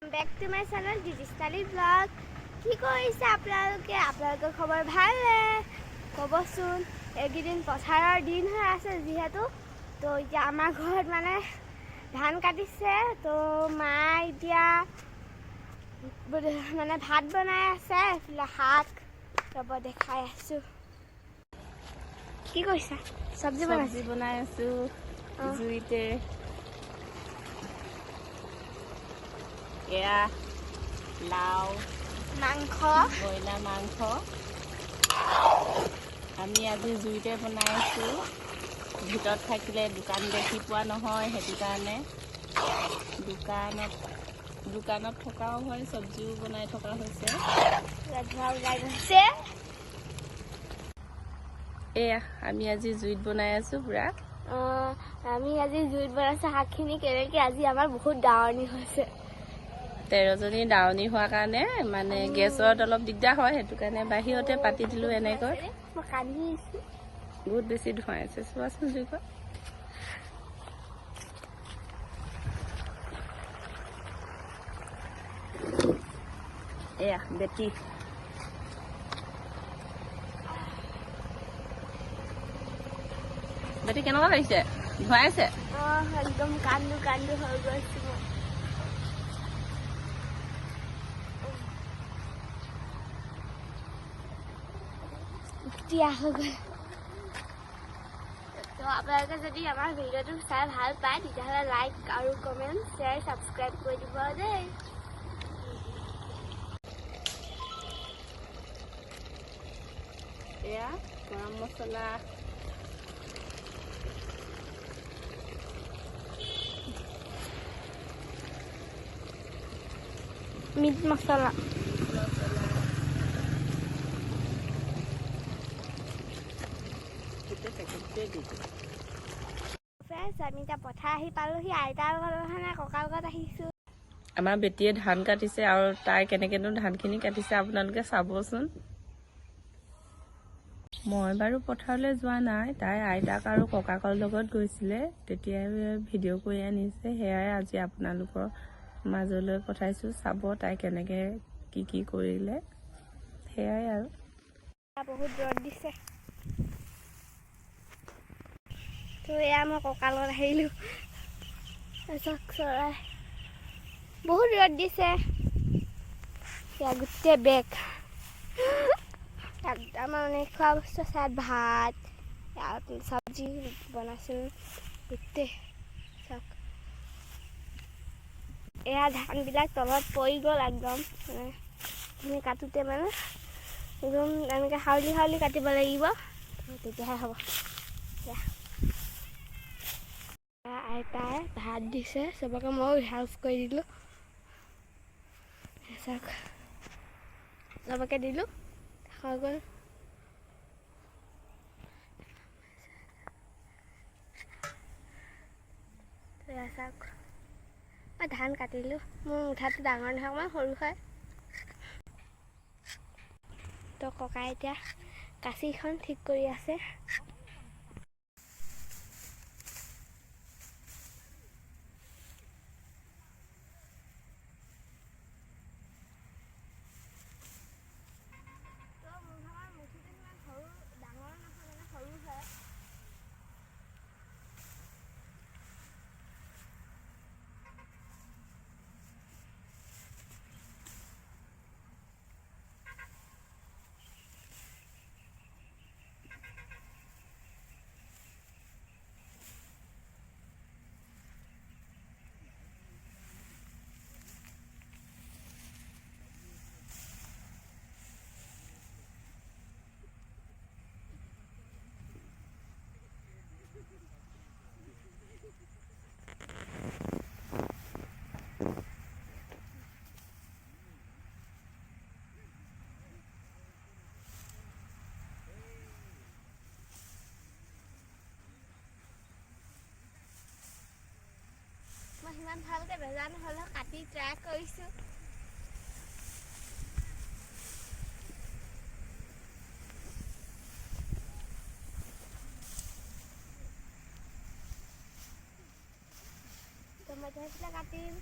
Back to my channel Digi Styli Blog. কি কৰিছে আপোনালোকৰ খবৰ ভালনে ক'বচোন। এইকেইদিন পথাৰৰ দিন হৈ আছে যিহেতু, তো এতিয়া আমাৰ ঘৰত মানে ধান কাটিছে, তো মা এতিয়া মানে ভাত বনাই আছে, এইফালে শাক ৰ'ব দেখাই আছোঁ। কি কৰিছা? চব্জি বনাই আছোঁ জুইতে। এয়া লাও, মাংস, ব্ৰইলাৰ মাংস আমি আজি জুইতে বনাই আছোঁ। ভিতৰত থাকিলে দোকান দেখি পোৱা নহয়, সেইটো কাৰণে দোকানত থকাও হয়, চব্জিও বনাই থকা হৈছে। এয়া আমি আজি জুইত বনাই আছোঁ পুৰা। আমি আজি জুইত বনাইছোঁ শাকখিনি। কেনেকৈ আজি আমাৰ বহুত দাৱনি হৈছে। 13 জনী দাৱনি হোৱাৰ কাৰণে মানে গেছত অলপ দিগদাৰ হয়, সেইটো কাৰণে বাহিৰতে পাতি দিলোঁ। এনেকৈ বহুত বেছি ধোঁৱাই আছে, চোৱাচোন জুইকোৱা। এয়া বেটি কেনেকুৱা লাগিছে? ধোঁৱাই আছে একদম কান্দো হৈ গৈছো। তো আপোনালোকে যদি আমাৰ ভিডিঅ'টো চাই ভাল পায় তেতিয়াহ'লে লাইক আৰু কমেণ্ট, শ্বেয়াৰ, ছাবস্ক্ৰাইব কৰি দিব দেই। এয়া গৰম মছলা, মিট মছলা, আমি এতিয়া পথাৰ আহি পালোহি। আইতাৰ লগত মানে ককাৰ লগত আহিছোঁ। আমাৰ বেটিয়ে ধান কাটিছে আৰু তাই কেনেকেনো ধানখিনি কাটিছে আপোনালোকে চাবচোন। মই বাৰু পথাৰলৈ যোৱা নাই, তাই আইতাক আৰু ককাকৰ লগত গৈছিলে, তেতিয়াই ভিডিঅ' কৰি আনিছে। সেয়াই আজি আপোনালোকৰ মাজলৈ পঠাইছোঁ, চাব তাই কেনেকৈ কি কৰিলে। সেয়াই আৰু বহুত ৰ'দ দিছে। তো এয়া মই ককাৰ লগত আহিলোঁ। তাৰপিছত চৰাই বহুত ৰ'দ দিছে। এয়া গোটেই বেগ আমাৰ মানে খোৱা বস্তু আছে। ভাত, চব্জি বনাইছোঁ গোটেই চাওক। এয়া ধানবিলাক তলত পৰি গ'ল একদম, মানে কাটোতে মানে একদম এনেকৈ হাউলি কাটিব লাগিব, তেতিয়াহে হ'ব। আইতাই ভাত দিছে চবকে, ময়ো হেল্প কৰি দিলোঁ। চাওক চবকে দিলোঁ, হৈ গ'ল। চাওক মই ধান কাটিলোঁ। মোৰ মুঠাটো ডাঙৰ নহয়, অকণমান সৰু হয়। তো ককাই এতিয়া কাঁচিখন ঠিক কৰি আছে। মই সিমান ভালকৈ নাজানো, হ'লেও কাটি ট্ৰাই কৰিছোঁ। তো মই সেইবিলাক কাটিম।